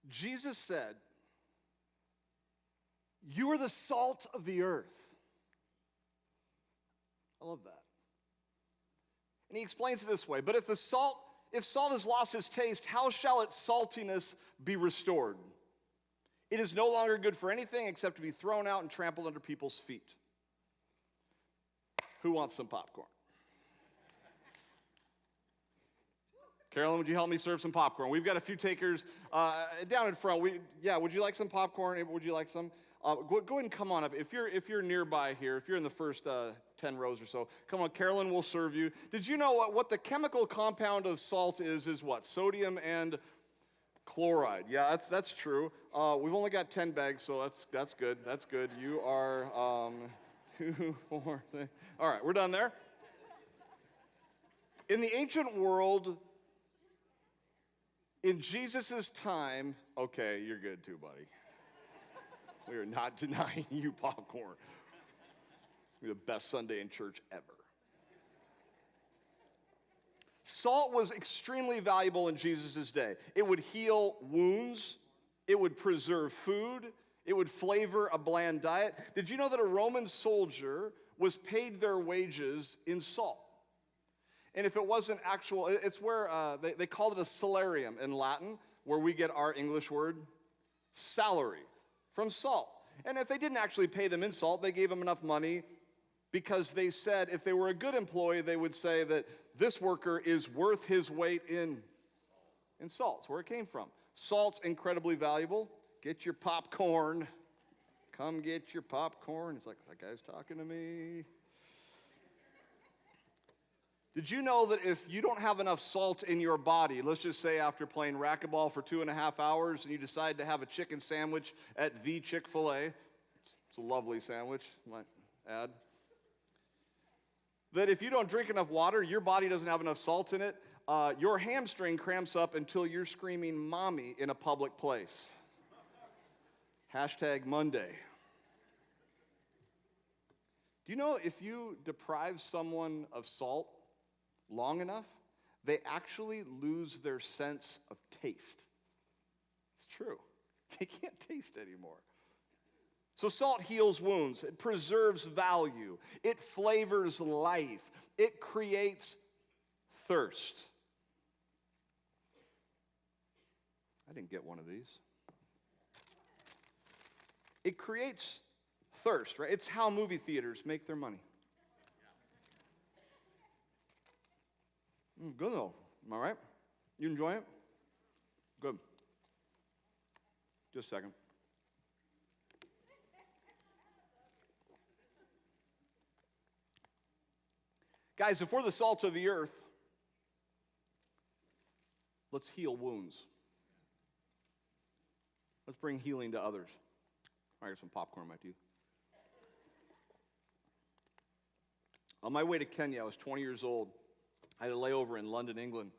Jesus said, "You are the salt of the earth." I love that. And he explains it this way, but if salt has lost its taste, how shall its saltiness be restored? It is no longer good for anything except to be thrown out and trampled under people's feet. Who wants some popcorn? Carolyn, would you help me serve some popcorn? We've got a few takers down in front. Would you like some popcorn? Would you like some? Go ahead and come on up. If you're nearby here, if you're in the first 10 rows or so, come on, Carolyn will serve you. Did you know what the chemical compound of salt is what? Sodium and chloride. Yeah, that's true. We've only got 10 bags, so that's good. That's good. You are 2, 4, 6. All right, we're done there. In the ancient world, in Jesus' time, okay, you're good too, buddy. We are not denying you popcorn. It's going to be the best Sunday in church ever. Salt was extremely valuable in Jesus' day. It would heal wounds. It would preserve food. It would flavor a bland diet. Did you know that a Roman soldier was paid their wages in salt? And if it wasn't actual, it's where they called it a salarium in Latin, where we get our English word salary, from salt. And if they didn't actually pay them in salt, they gave them enough money because they said if they were a good employee, they would say that this worker is worth his weight in salt. That's where it came from. Salt's incredibly valuable. Get your popcorn. Come get your popcorn. It's like, that guy's talking to me. Did you know that if you don't have enough salt in your body, let's just say after playing racquetball for 2.5 hours and you decide to have a chicken sandwich at the Chick-fil-A, it's a lovely sandwich, I might add, that if you don't drink enough water, your body doesn't have enough salt in it, your hamstring cramps up until you're screaming mommy in a public place. #Monday. Do you know if you deprive someone of salt long enough, they actually lose their sense of taste? It's true. They can't taste anymore. So salt heals wounds. It preserves value. It flavors life. It creates thirst. I didn't get one of these. It creates thirst, right? It's how movie theaters make their money. Good though, am I right? You enjoy it? Good. Just a second. Guys, if we're the salt of the earth, let's heal wounds. Let's bring healing to others. I got some popcorn in my teeth. On my way to Kenya, I was 20 years old. I had a layover in London, England.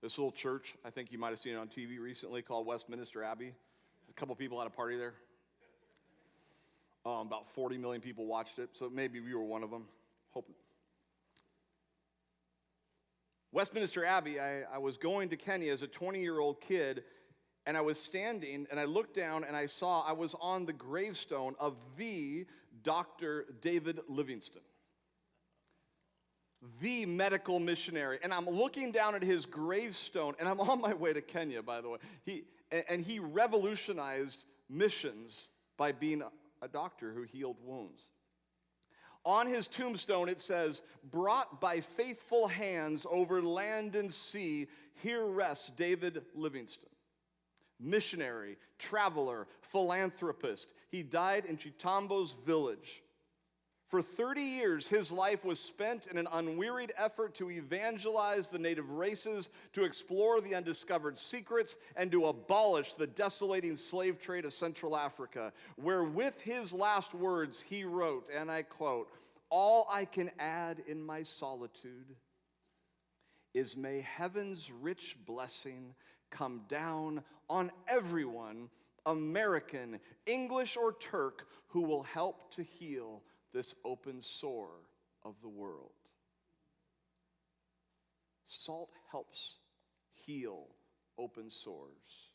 This little church, I think you might have seen it on TV recently, called Westminster Abbey. A couple people had a party there. About 40 million people watched it, so maybe we were one of them. Westminster Abbey, I was going to Kenya as a 20-year-old kid, and I was standing, and I looked down, and I saw I was on the gravestone of the Dr. David Livingstone, the medical missionary. And I'm looking down at his gravestone, and I'm on my way to Kenya, by the way. He revolutionized missions by being a doctor who healed wounds. On his tombstone, it says, "Brought by faithful hands over land and sea, here rests David Livingstone. Missionary, traveler, philanthropist. He died in Chitambo's village. For 30 years, his life was spent in an unwearied effort to evangelize the native races, to explore the undiscovered secrets, and to abolish the desolating slave trade of Central Africa, where with his last words he wrote, and I quote, 'All I can add in my solitude is may heaven's rich blessing come down on everyone, American, English, or Turk, who will help to heal this open sore of the world.'" Salt helps heal open sores.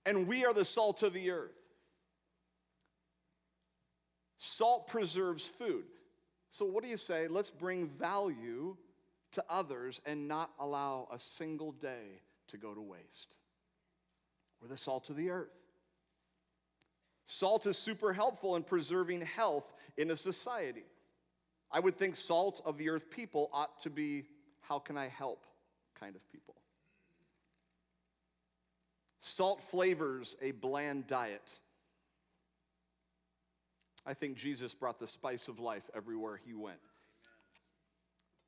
And we are the salt of the earth. Salt preserves food. So what do you say? Let's bring value to others and not allow a single day to go to waste. We're the salt of the earth. Salt is super helpful in preserving health in a society. I would think salt of the earth people ought to be, how can I help kind of people. Salt flavors a bland diet. I think Jesus brought the spice of life everywhere he went.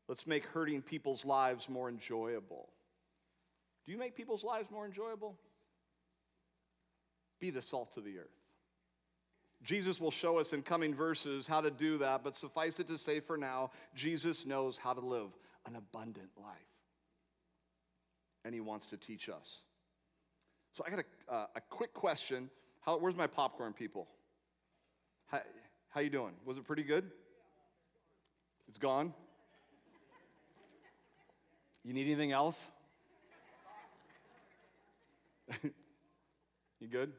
Let's make hurting people's lives more enjoyable. Do you make people's lives more enjoyable? Be the salt of the earth. Jesus will show us in coming verses how to do that, but suffice it to say for now, Jesus knows how to live an abundant life. And he wants to teach us. So I got a quick question. Where's my popcorn people? How you doing? Was it pretty good? It's gone? You need anything else? You good?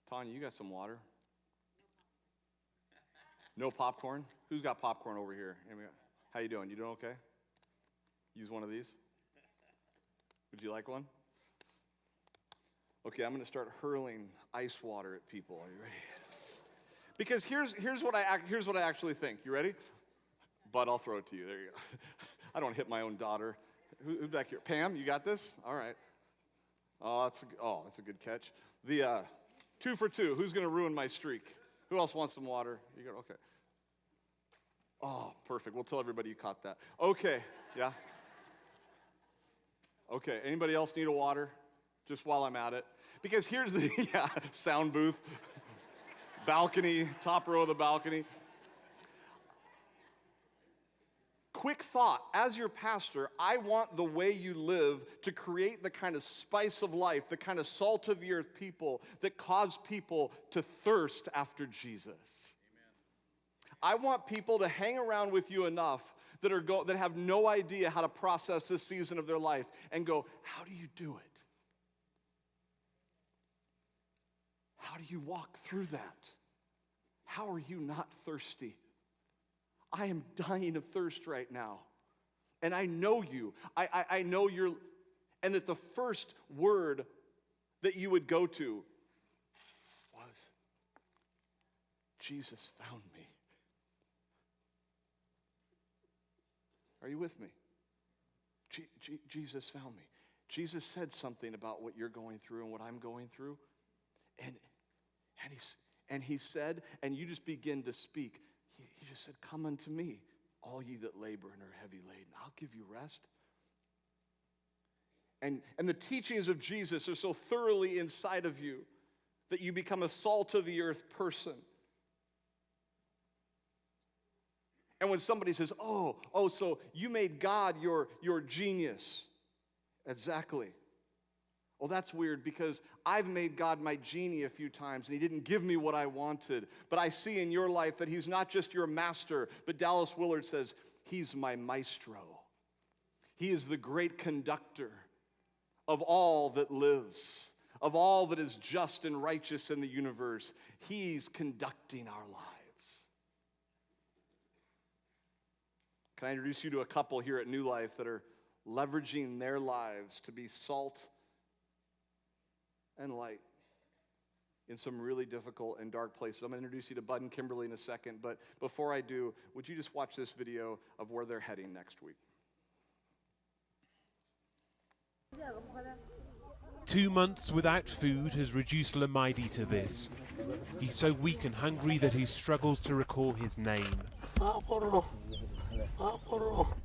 Tanya, you got some water? No popcorn? Who's got popcorn over here? How you doing? You doing okay? Use one of these? Would you like one? Okay, I'm going to start hurling ice water at people. Are you ready? Because here's what I actually think. You ready? Bud, I'll throw it to you. There you go. I don't hit my own daughter. Who's back here? Pam, you got this? All right. Oh, that's a good catch. The 2 for 2. Who's going to ruin my streak? Who else wants some water? You got okay. Oh, perfect. We'll tell everybody you caught that. Okay. Yeah. Okay. Anybody else need a water? Just while I'm at it. Because here's the sound booth, balcony, top row of the balcony. Quick thought, as your pastor, I want the way you live to create the kind of spice of life, the kind of salt of the earth people that cause people to thirst after Jesus. Amen. I want people to hang around with you enough that have no idea how to process this season of their life and go, how do you do it? How do you walk through that? How are you not thirsty? I am dying of thirst right now. And I know you. I know you're, and that the first word that you would go to was, Jesus found me. Are you with me? Jesus found me. Jesus said something about what you're going through and what I'm going through. And he said, and you just begin to speak. He just said, come unto me, all ye that labor and are heavy laden. I'll give you rest. And the teachings of Jesus are so thoroughly inside of you that you become a salt of the earth person. And when somebody says, oh, so you made God your genius. Exactly. Well, that's weird because I've made God my genie a few times and he didn't give me what I wanted. But I see in your life that he's not just your master, but Dallas Willard says, he's my maestro. He is the great conductor of all that lives, of all that is just and righteous in the universe. He's conducting our lives. Can I introduce you to a couple here at New Life that are leveraging their lives to be salt and light in some really difficult and dark places. I'm going to introduce you to Bud and Kimberly in a second, but before I do, would you just watch this video of where they're heading next week? 2 months without food has reduced Lamidi to this. He's so weak and hungry that he struggles to recall his name.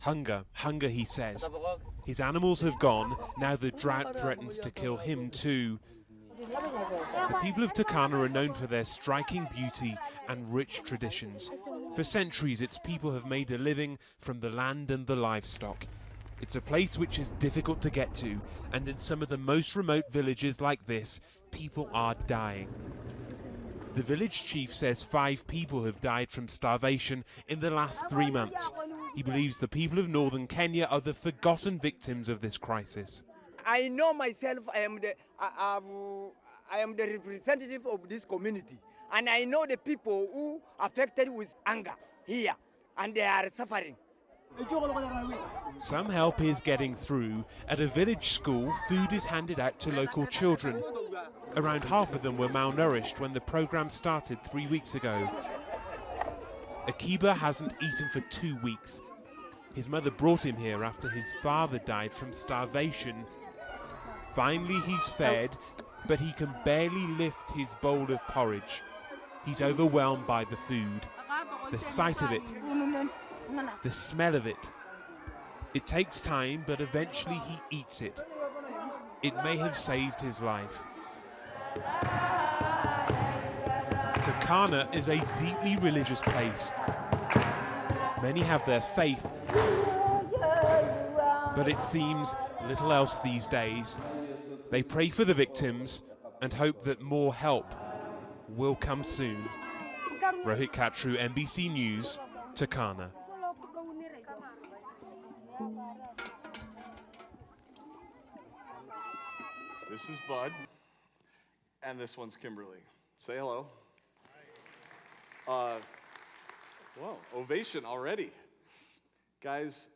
Hunger, hunger, he says. His animals have gone, now the drought threatens to kill him too. The people of Turkana are known for their striking beauty and rich traditions. For centuries, its people have made a living from the land and the livestock. It's a place which is difficult to get to, and in some of the most remote villages like this, people are dying. The village chief says 5 people have died from starvation in the last 3 months. He believes the people of northern Kenya are the forgotten victims of this crisis. I know myself, I am the representative of this community. And I know the people who are affected with anger here, and they are suffering. Some help is getting through. At a village school, food is handed out to local children. Around half of them were malnourished when the program started 3 weeks ago. Akiba hasn't eaten for 2 weeks. His mother brought him here after his father died from starvation. Finally, he's fed, but he can barely lift his bowl of porridge. He's overwhelmed by the food, the sight of it, the smell of it. It takes time, but eventually he eats it. It may have saved his life. Turkana is a deeply religious place. Many have their faith, but it seems little else these days. They pray for the victims and hope that more help will come soon. Rohit Katru, NBC News, Turkana. This is Bud, and this one's Kimberly. Say hello. Whoa, ovation already. Guys,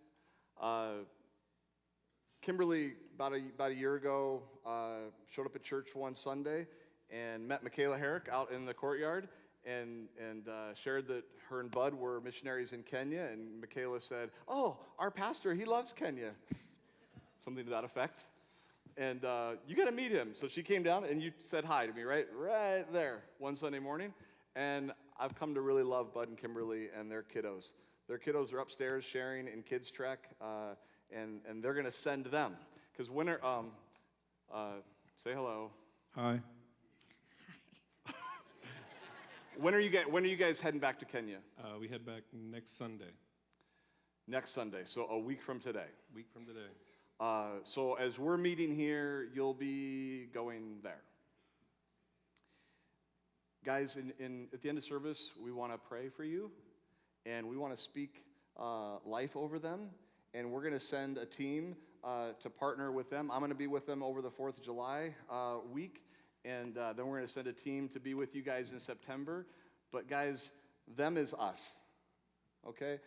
Kimberly, about a year ago, showed up at church one Sunday and met Michaela Herrick out in the courtyard and shared that her and Bud were missionaries in Kenya. And Michaela said, "Oh, our pastor, he loves Kenya." Something to that effect. And you got to meet him. So she came down and you said hi to me, right there, one Sunday morning. And I've come to really love Bud and Kimberly and their kiddos. Their kiddos are upstairs sharing in Kids Trek, and they're going to send them. Because winter, say hello. Hi. When are you guys heading back to Kenya? We head back next Sunday. Next Sunday, so a week from today. Week from today. So as we're meeting here, you'll be going there. Guys, at the end of service, we want to pray for you, and we want to speak life over them, and we're going to send a team to partner with them. I'm going to be with them over the 4th of July week, and then we're going to send a team to be with you guys in September. But guys, them is us, okay?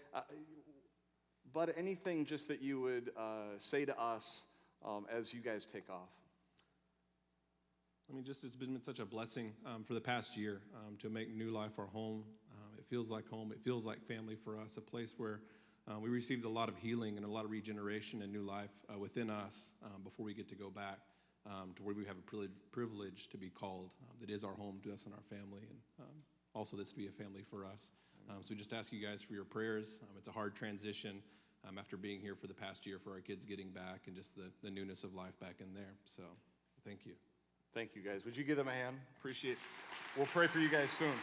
But anything just that you would say to us as you guys take off? I mean, just it's been such a blessing for the past year to make New Life our home. It feels like home. It feels like family for us, a place where we received a lot of healing and a lot of regeneration and new life within us before we get to go back to where we have a privilege to be called. That is our home to us and our family, and also this to be a family for us. So we just ask you guys for your prayers. It's a hard transition after being here for the past year for our kids getting back and just the newness of life back in there. So thank you. Thank you, guys. Would you give them a hand? Appreciate it. We'll pray for you guys soon.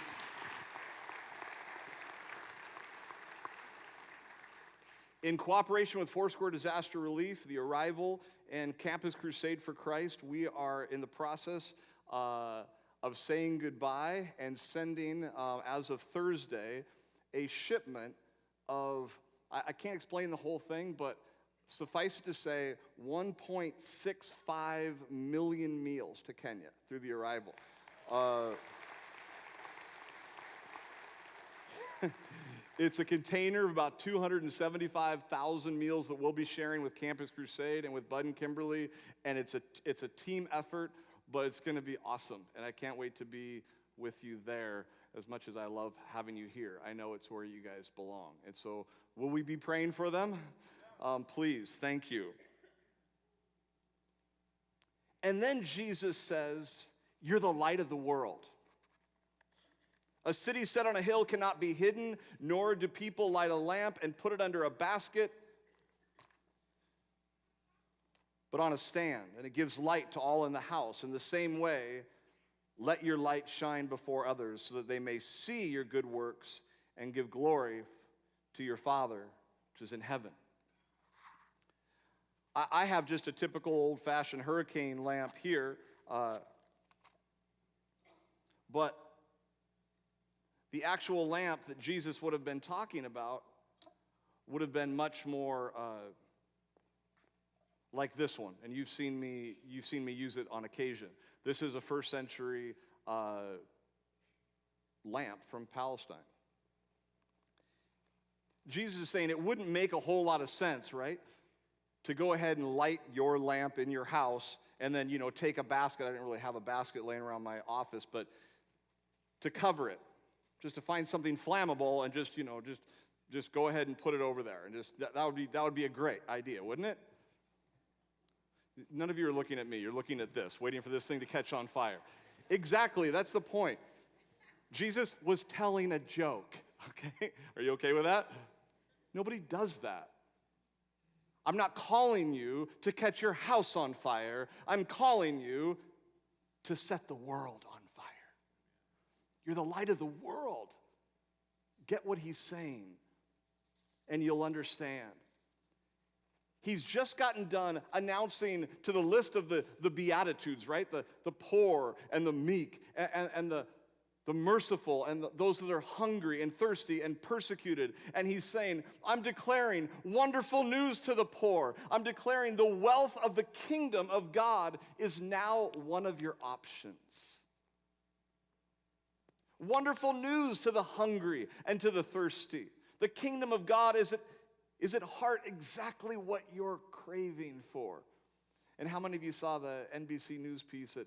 In cooperation with Foursquare Disaster Relief, the Arrival, and Campus Crusade for Christ, we are in the process of saying goodbye and sending, as of Thursday, a shipment of, I can't explain the whole thing, but suffice it to say, 1.65 million meals to Kenya through the Arrival. It's a container of about 275,000 meals that we'll be sharing with Campus Crusade and with Bud and Kimberly, and it's a team effort, but it's going to be awesome, and I can't wait to be with you there as much as I love having you here. I know it's where you guys belong, and so will we be praying for them? Please, thank you. And then Jesus says, "You're the light of the world. A city set on a hill cannot be hidden, nor do people light a lamp and put it under a basket, but on a stand, and it gives light to all in the house. In the same way, let your light shine before others so that they may see your good works and give glory to your Father, which is in heaven." I have just a typical old-fashioned hurricane lamp here, but the actual lamp that Jesus would have been talking about would have been much more like this one, and you've seen me use it on occasion. This is a first century lamp from Palestine. Jesus is saying it wouldn't make a whole lot of sense, right? To go ahead and light your lamp in your house and then, take a basket. I didn't really have a basket laying around my office, but to cover it, just to find something flammable and just go ahead and put it over there. And that would be a great idea, wouldn't it? None of you are looking at me. You're looking at this, waiting for this thing to catch on fire. Exactly, that's the point. Jesus was telling a joke, okay? Are you okay with that? Nobody does that. I'm not calling you to catch your house on fire. I'm calling you to set the world on fire. You're the light of the world. Get what he's saying, and you'll understand. He's just gotten done announcing to the list of the Beatitudes, right? The poor and the meek and the merciful and those that are hungry and thirsty and persecuted. And he's saying, I'm declaring wonderful news to the poor. I'm declaring the wealth of the kingdom of God is now one of your options. Wonderful news to the hungry and to the thirsty. The kingdom of God is at heart exactly what you're craving for. And how many of you saw the NBC News piece that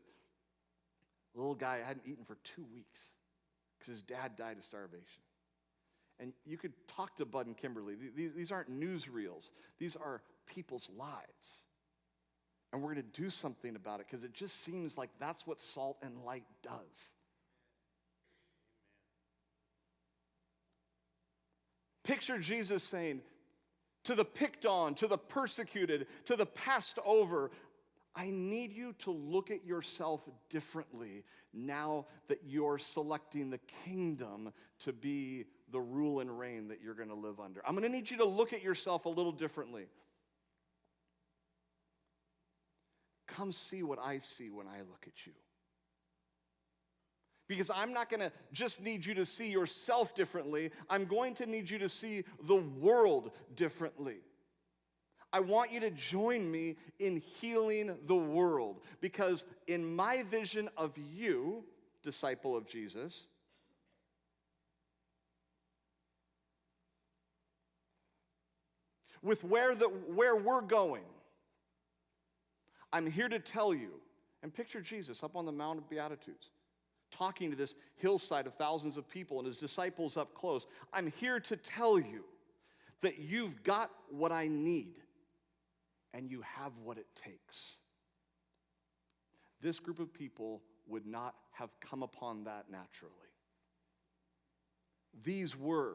the little guy hadn't eaten for 2 weeks because his dad died of starvation? And you could talk to Bud and Kimberly. These aren't newsreels. These are people's lives. And we're going to do something about it because it just seems like that's what salt and light does. Picture Jesus saying to the picked on, to the persecuted, to the passed over, I need you to look at yourself differently now that you're selecting the kingdom to be the rule and reign that you're going to live under. I'm going to need you to look at yourself a little differently. Come see what I see when I look at you. Because I'm not going to just need you to see yourself differently. I'm going to need you to see the world differently. I want you to join me in healing the world. Because in my vision of you, disciple of Jesus, with where we're going, I'm here to tell you, and picture Jesus up on the Mount of Beatitudes, talking to this hillside of thousands of people and his disciples up close. I'm here to tell you that you've got what I need and you have what it takes. This group of people would not have come upon that naturally. These were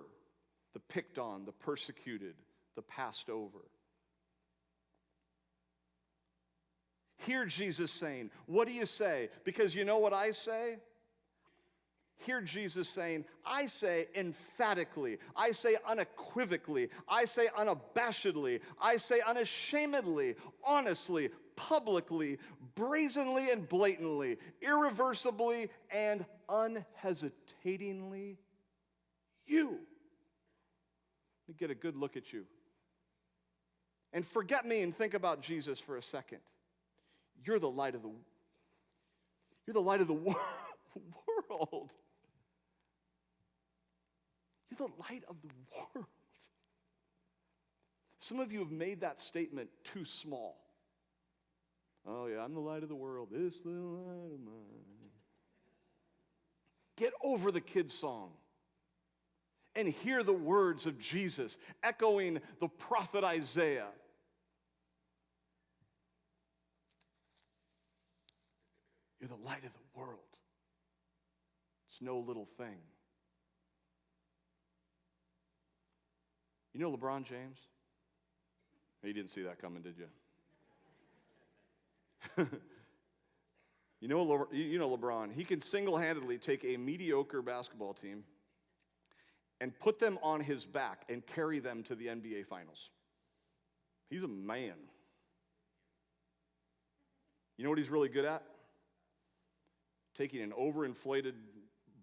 the picked on, the persecuted, the passed over. Hear Jesus saying, what do you say? Because you know what I say? Hear Jesus saying, I say emphatically, I say unequivocally, I say unabashedly, I say unashamedly, honestly, publicly, brazenly and blatantly, irreversibly and unhesitatingly, you. Let me get a good look at you. And forget me and think about Jesus for a second. You're the light of the world. You're the light of the world. Some of you have made that statement too small. Oh yeah, I'm the light of the world. This little light of mine. Get over the kids' song and hear the words of Jesus echoing the prophet Isaiah. You're the light of the world. It's no little thing. You know LeBron James? You didn't see that coming, did you? You know LeBron. He can single-handedly take a mediocre basketball team and put them on his back and carry them to the NBA Finals. He's a man. You know what he's really good at? Taking an overinflated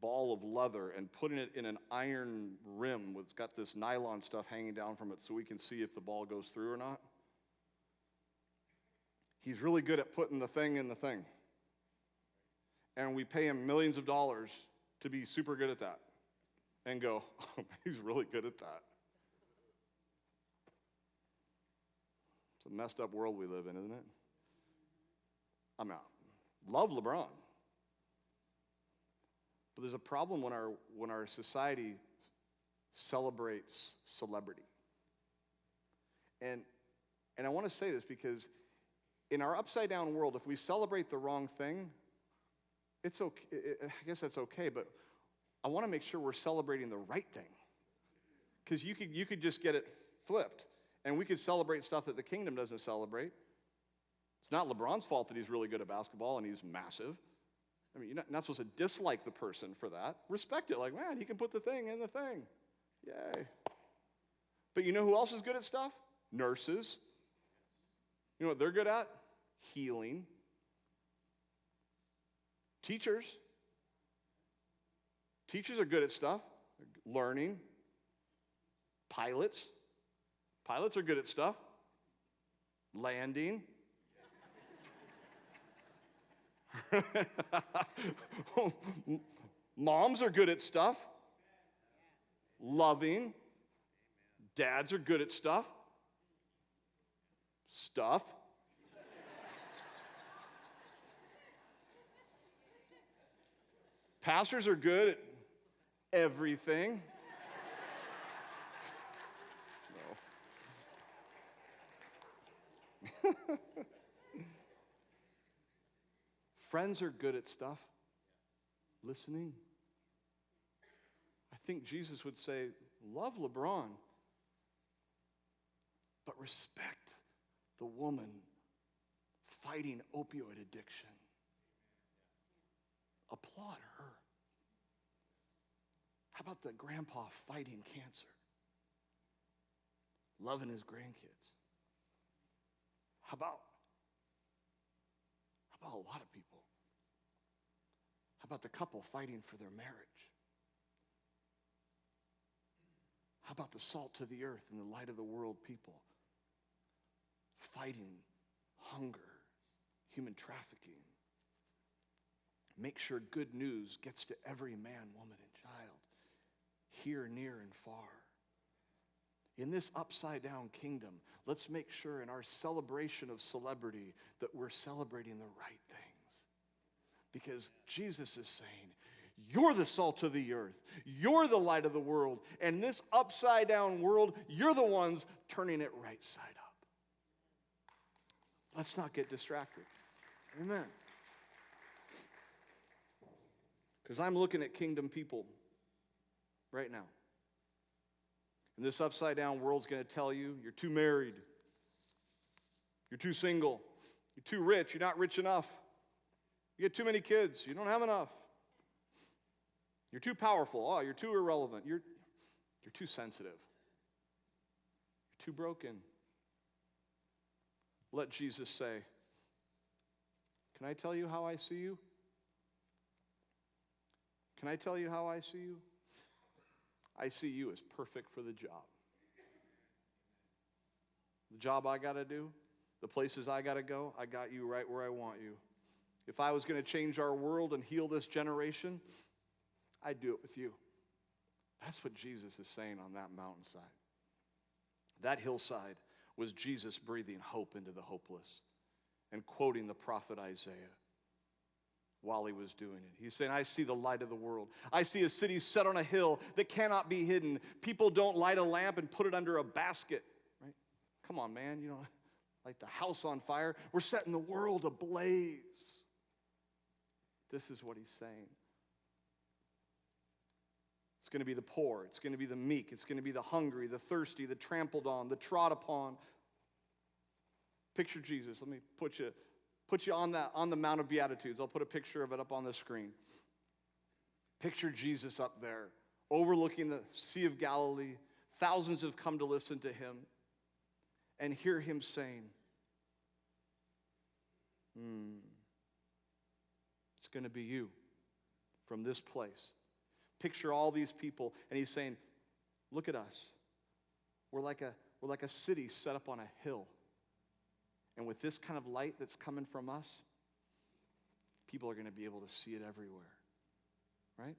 ball of leather and putting it in an iron rim that's got this nylon stuff hanging down from it so we can see if the ball goes through or not. He's really good at putting the thing in the thing. And we pay him millions of dollars to be super good at that. And go, oh, he's really good at that. It's a messed up world we live in, isn't it? I'm out. Love LeBron. But there's a problem when our society celebrates celebrity. And I want to say this because in our upside down world, if we celebrate the wrong thing, it's okay. I guess that's okay, but I want to make sure we're celebrating the right thing. Because you could just get it flipped. And we could celebrate stuff that the kingdom doesn't celebrate. It's not LeBron's fault that he's really good at basketball and he's massive. I mean, you're not supposed to dislike the person for that. Respect it. Like, man, he can put the thing in the thing. Yay. But you know who else is good at stuff? Nurses. You know what they're good at? Healing. Teachers. Teachers are good at stuff. Learning. Pilots. Pilots are good at stuff. Landing. Moms are good at stuff. Loving. Dads are good at stuff. Stuff. Pastors are good at everything. No. Friends are good at stuff. Listening. I think Jesus would say, love LeBron, but respect the woman fighting opioid addiction. Applaud her. How about the grandpa fighting cancer? Loving his grandkids. How about a lot of people? How about the couple fighting for their marriage? How about the salt to the earth and the light of the world people fighting hunger, human trafficking? Make sure good news gets to every man, woman, and child, here, near, and far. In this upside-down kingdom, let's make sure in our celebration of celebrity that we're celebrating the right things. Because Jesus is saying, you're the salt of the earth. You're the light of the world. And this upside-down world, you're the ones turning it right side up. Let's not get distracted. Amen. Because I'm looking at kingdom people right now. And this upside-down world's going to tell you, you're too married. You're too single. You're too rich. You're not rich enough. You get too many kids. You don't have enough. You're too powerful. Oh, you're too irrelevant. You're too sensitive. You're too broken. Let Jesus say, can I tell you how I see you? Can I tell you how I see you? I see you as perfect for the job. The job I got to do, the places I got to go, I got you right where I want you. If I was going to change our world and heal this generation, I'd do it with you. That's what Jesus is saying on that mountainside. That hillside was Jesus breathing hope into the hopeless and quoting the prophet Isaiah while he was doing it. He's saying, I see the light of the world. I see a city set on a hill that cannot be hidden. People don't light a lamp and put it under a basket, right? Come on, man, you don't light the house on fire. We're setting the world ablaze. This is what he's saying. It's going to be the poor. It's going to be the meek. It's going to be the hungry, the thirsty, the trampled on, the trod upon. Picture Jesus. Let me put you on the Mount of Beatitudes. I'll put a picture of it up on the screen. Picture Jesus up there, overlooking the Sea of Galilee. Thousands have come to listen to him and hear him saying, it's going to be you from this place. Picture all these people, and he's saying, look at us. We're like a city set up on a hill. And with this kind of light that's coming from us, people are going to be able to see it everywhere. Right?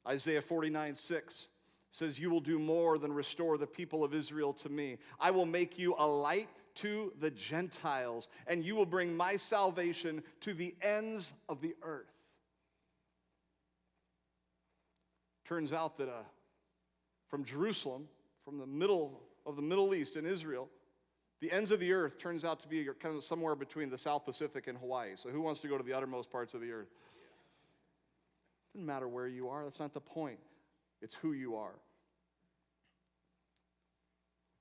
Isaiah 49:6 says, "You will do more than restore the people of Israel to me. I will make you a light to the Gentiles, and you will bring my salvation to the ends of the earth." Turns out that from Jerusalem, from the middle of the Middle East in Israel, the ends of the earth turns out to be kind of somewhere between the South Pacific and Hawaii. So who wants to go to the uttermost parts of the earth? Doesn't matter where you are. That's not the point. It's who you are.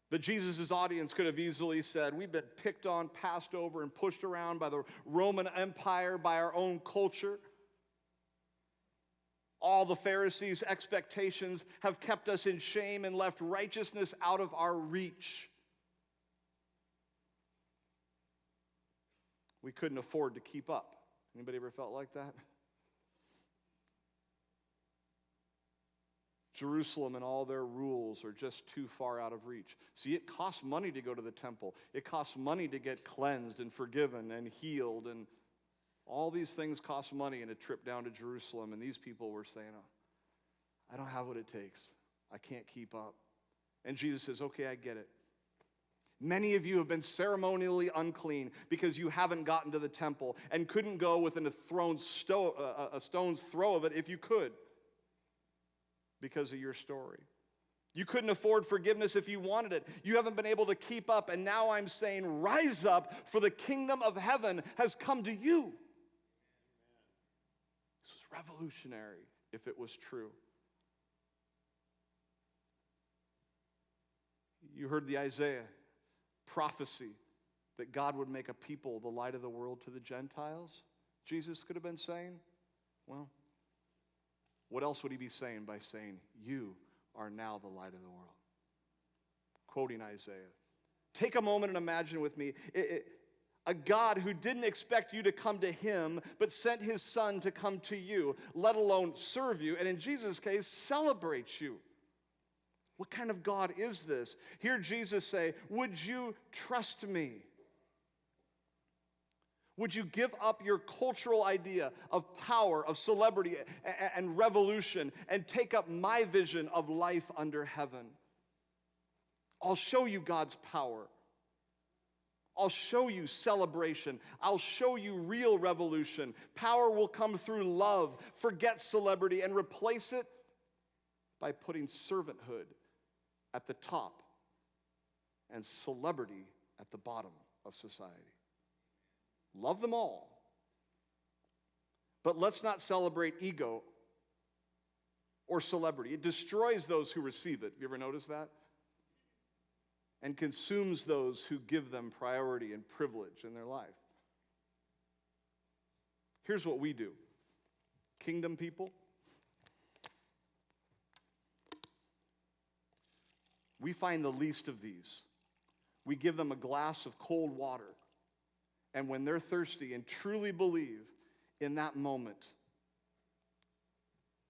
But Jesus' audience could have easily said, we've been picked on, passed over, and pushed around by the Roman Empire, by our own culture. All the Pharisees' expectations have kept us in shame and left righteousness out of our reach. We couldn't afford to keep up. Anybody ever felt like that? Jerusalem and all their rules are just too far out of reach. See, it costs money to go to the temple. It costs money to get cleansed and forgiven and healed, and all these things cost money in a trip down to Jerusalem, and these people were saying, I don't have what it takes. I can't keep up. And Jesus says, okay, I get it. Many of you have been ceremonially unclean because you haven't gotten to the temple and couldn't go within a stone's throw of it if you could, because of your story. You couldn't afford forgiveness if you wanted it. You haven't been able to keep up, and now I'm saying, rise up, for the kingdom of heaven has come to you. This was revolutionary if it was true. You heard the Isaiah prophecy that God would make a people the light of the world to the Gentiles. Jesus could have been saying, well, what else would he be saying by saying, you are now the light of the world? Quoting Isaiah. Take a moment and imagine with me a God who didn't expect you to come to him, but sent his son to come to you, let alone serve you, and in Jesus' case, celebrate you. What kind of God is this? Hear Jesus say, would you trust me? Would you give up your cultural idea of power, of celebrity, and revolution, and take up my vision of life under heaven? I'll show you God's power. I'll show you celebration. I'll show you real revolution. Power will come through love. Forget celebrity and replace it by putting servanthood at the top and celebrity at the bottom of society. Love them all. But let's not celebrate ego or celebrity. It destroys those who receive it. You ever notice that? And consumes those who give them priority and privilege in their life. Here's what we do. Kingdom people, we find the least of these. We give them a glass of cold water. And when they're thirsty and truly believe in that moment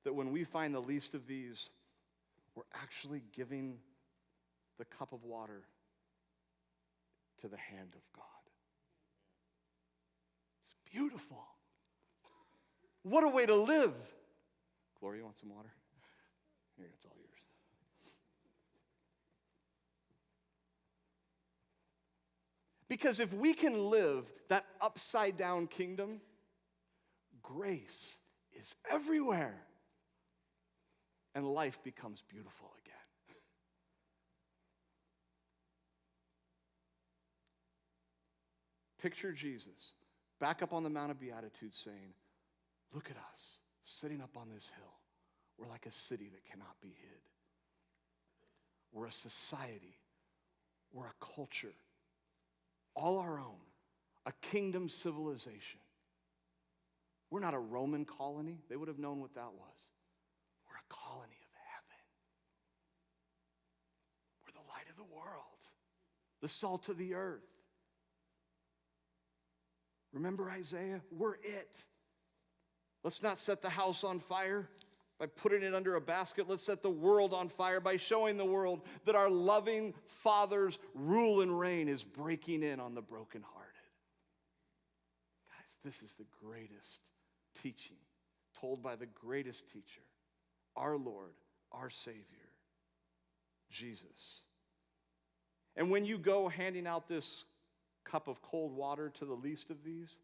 that when we find the least of these, we're actually giving the cup of water to the hand of God. It's beautiful. What a way to live. Gloria, you want some water? Here, it's all yours. Because if we can live that upside down kingdom, grace is everywhere. And life becomes beautiful again. Picture Jesus back up on the Mount of Beatitudes saying, look at us sitting up on this hill. We're like a city that cannot be hid. We're a society. We're a culture. All our own, a kingdom civilization. We're not a Roman colony. They would have known what that was. We're a colony of heaven. We're the light of the world, the salt of the earth. Remember Isaiah? We're it. Let's not set the house on fire. by putting it under a basket. Let's set the world on fire by showing the world that our loving Father's rule and reign is breaking in on the brokenhearted. Guys, this is the greatest teaching told by the greatest teacher, our Lord, our Savior, Jesus. And when you go handing out this cup of cold water to the least of these,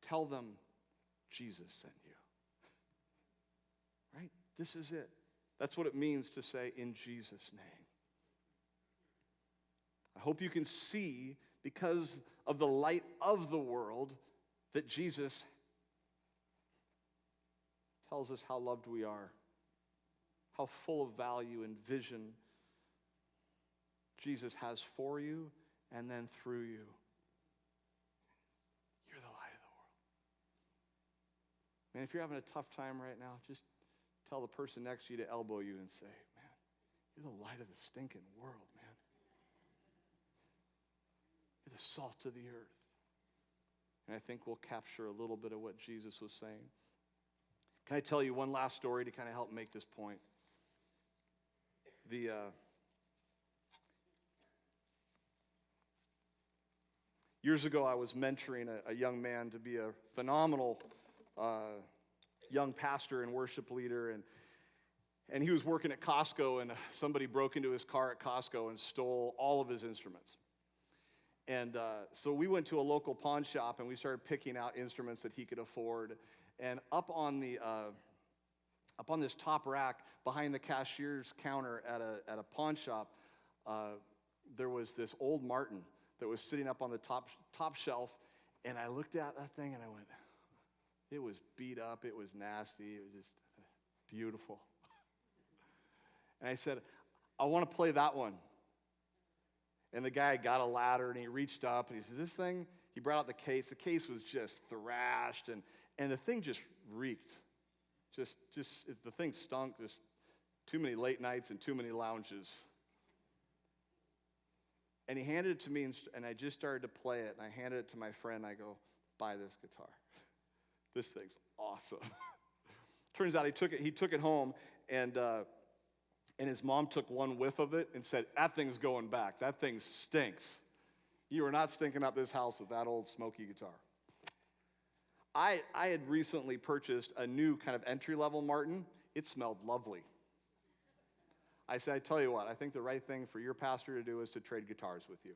tell them Jesus sent you. Right? This is it. That's what it means to say, in Jesus' name. I hope you can see, because of the light of the world, that Jesus tells us how loved we are, how full of value and vision Jesus has for you and then through you. You're the light of the world. Man, if you're having a tough time right now, just tell the person next to you to elbow you and say, man, you're the light of the stinking world, man. You're the salt of the earth. And I think we'll capture a little bit of what Jesus was saying. Can I tell you one last story to kind of help make this point? Years ago, I was mentoring a young man to be a phenomenal young pastor and worship leader, and he was working at Costco, and somebody broke into his car at Costco and stole all of his instruments. And so we went to a local pawn shop, and we started picking out instruments that he could afford. And up on this top rack behind the cashier's counter at a pawn shop, there was this old Martin that was sitting up on the top shelf, and I looked at that thing and I went, it was beat up, it was nasty, it was just beautiful. And I said, I want to play that one. And the guy got a ladder and he reached up and he said, this thing, he brought out the case. The case was just thrashed and the thing just reeked. Just the thing stunk, just too many late nights and too many lounges. And he handed it to me, and I just started to play it, and I handed it to my friend. I go, buy this guitar. This thing's awesome. Turns out he took it home, and his mom took one whiff of it and said, that thing's going back. That thing stinks. You are not stinking up this house with that old smoky guitar. I had recently purchased a new kind of entry-level Martin. It smelled lovely. I said, I tell you what, I think the right thing for your pastor to do is to trade guitars with you.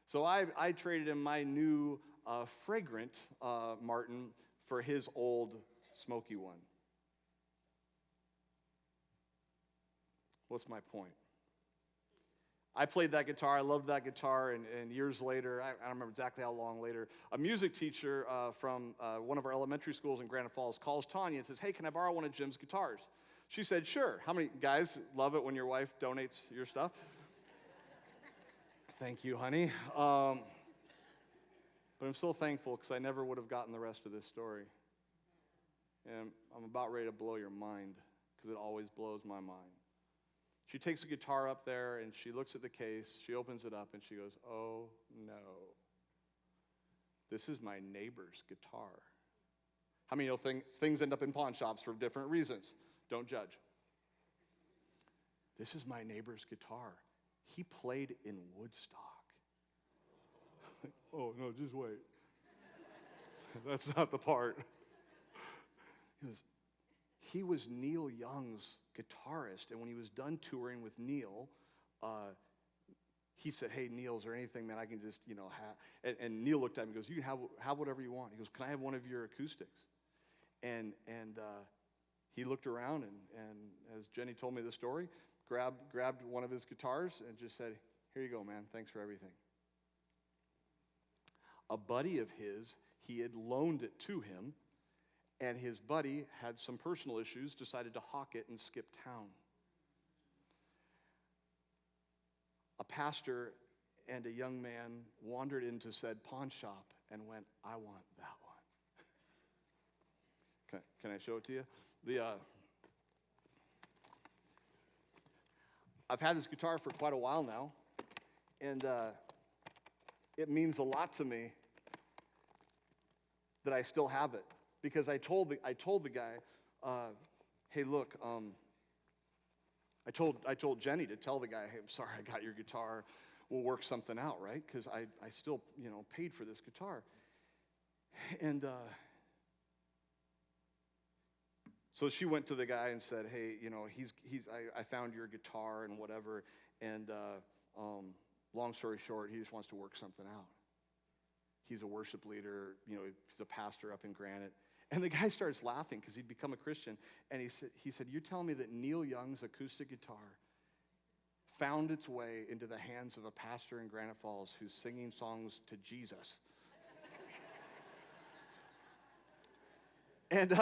So I traded him my new fragrant Martin for his old smoky one. What's my point? I played that guitar, I loved that guitar, and years later, I don't remember exactly how long later, a music teacher from one of our elementary schools in Granite Falls calls Tanya and says, hey, can I borrow one of Jim's guitars? She said, sure. How many guys love it when your wife donates your stuff? Thank you, honey. But I'm so thankful because I never would have gotten the rest of this story. And I'm about ready to blow your mind because it always blows my mind. She takes the guitar up there and she looks at the case, she opens it up and she goes, oh no, this is my neighbor's guitar. How many things end up in pawn shops for different reasons? Don't judge. This is my neighbor's guitar. He played in Woodstock. Oh, no, just wait. That's not the part. He was Neil Young's guitarist, and when he was done touring with Neil, he said, hey, Neil, is there anything, man, I can just, have? And Neil looked at him and goes, you can have whatever you want. He goes, can I have one of your acoustics? And he looked around, and as Jenny told me the story, grabbed one of his guitars and just said, here you go, man, thanks for everything. A buddy of his, he had loaned it to him, and his buddy had some personal issues, decided to hawk it and skip town. A pastor and a young man wandered into said pawn shop and went, I want that one. Can I show it to you? I've had this guitar for quite a while now, and it means a lot to me that I still have it, because I told the guy, hey, look, I told Jenny to tell the guy, hey, I'm sorry, I got your guitar. We'll work something out, right? Because I still, paid for this guitar. And so she went to the guy and said, hey, I found your guitar and whatever. And long story short, he just wants to work something out. He's a worship leader, he's a pastor up in Granite. And the guy starts laughing because he'd become a Christian. And he said, you're telling me that Neil Young's acoustic guitar found its way into the hands of a pastor in Granite Falls who's singing songs to Jesus? And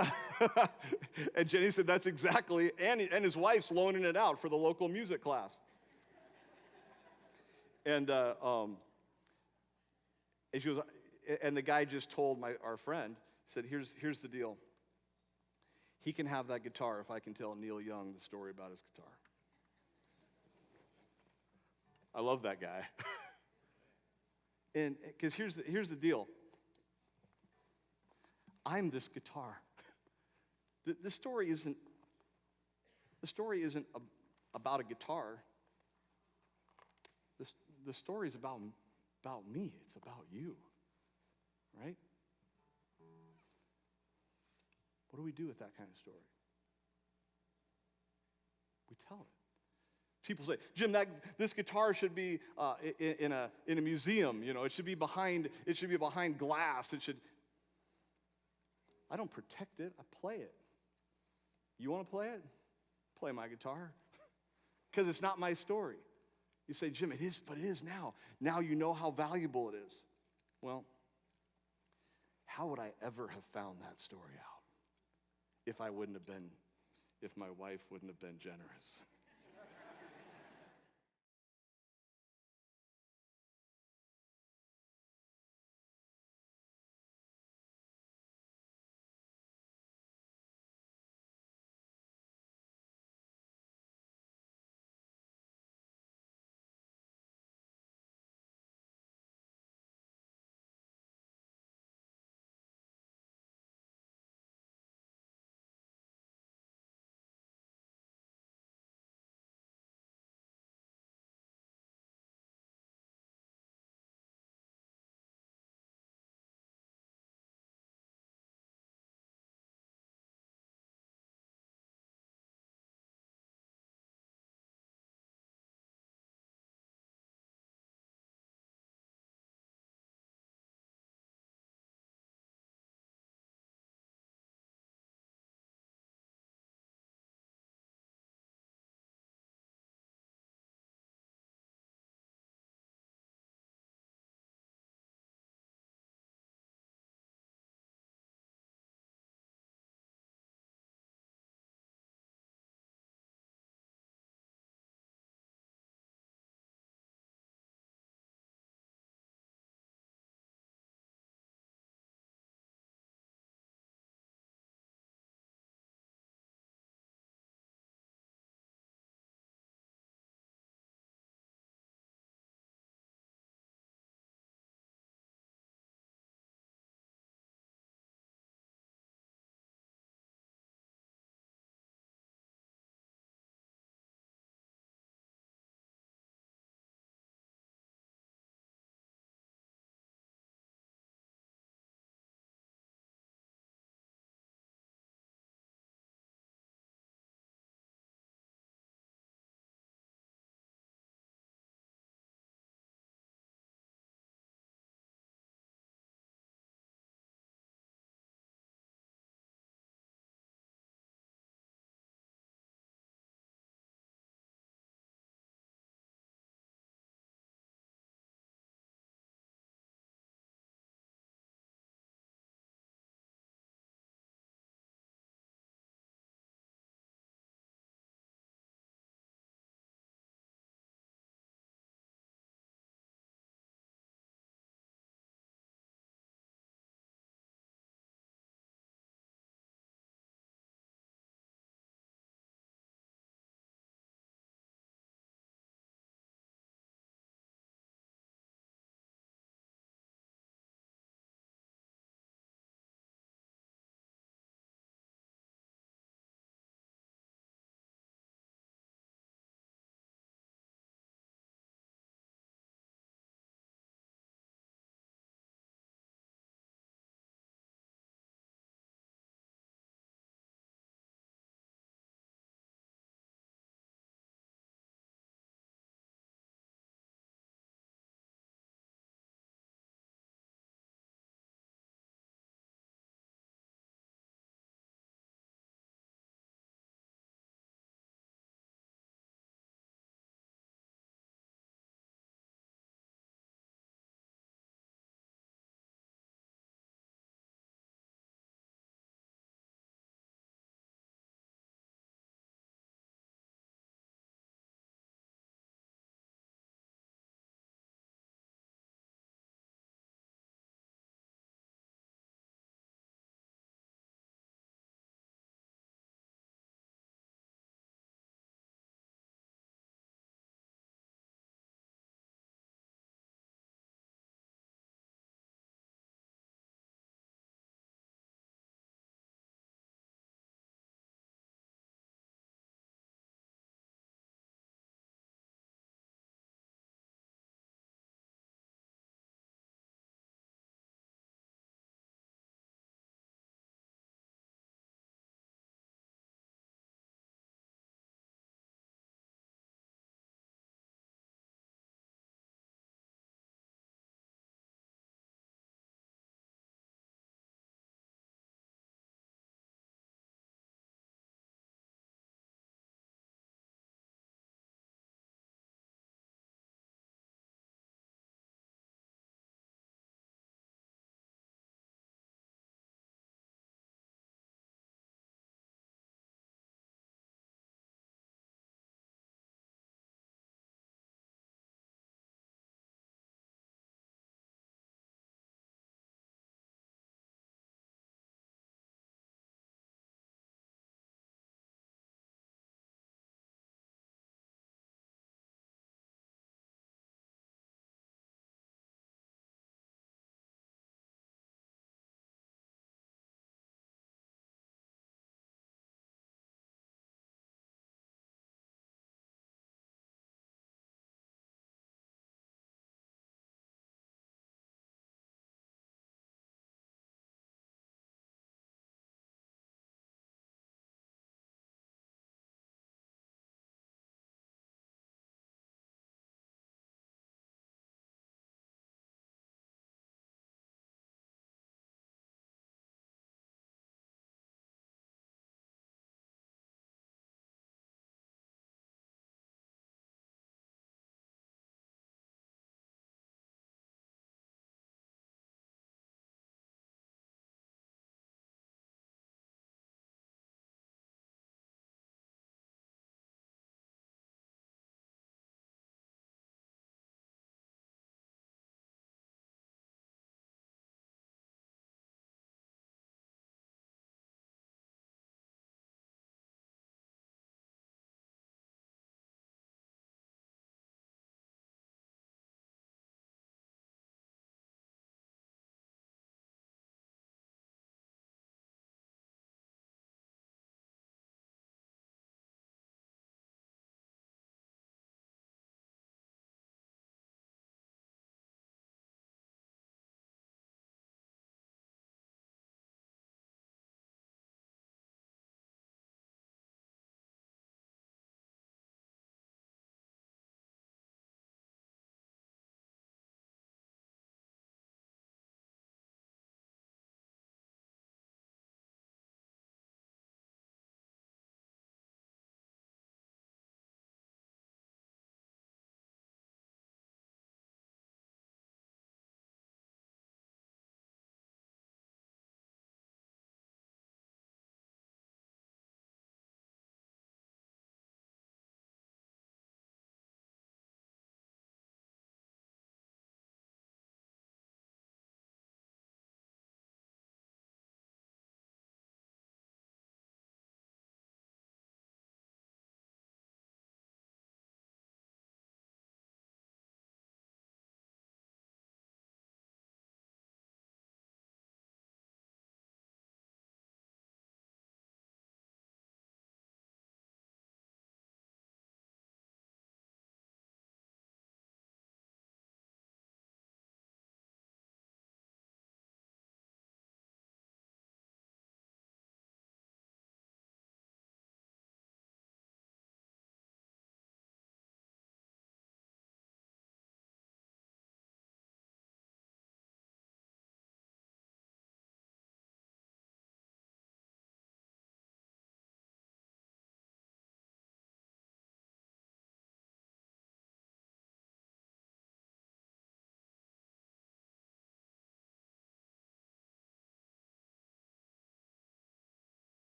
and Jenny said, that's exactly, and his wife's loaning it out for the local music class. And she goes, and the guy just told our friend, said, here's the deal. He can have that guitar if I can tell Neil Young the story about his guitar. I love that guy. And because here's the deal. I'm this guitar. The story isn't about a guitar. The story is about me. It's about you, right? What do we do with that kind of story? We tell it. People say, Jim, this guitar should be in a museum. It should be behind glass. I don't protect it. I play it. You want to play it? Play my guitar, because it's not my story. You say, Jim, it is, but it is now. Now you know how valuable it is. Well, how would I ever have found that story out if my wife wouldn't have been generous?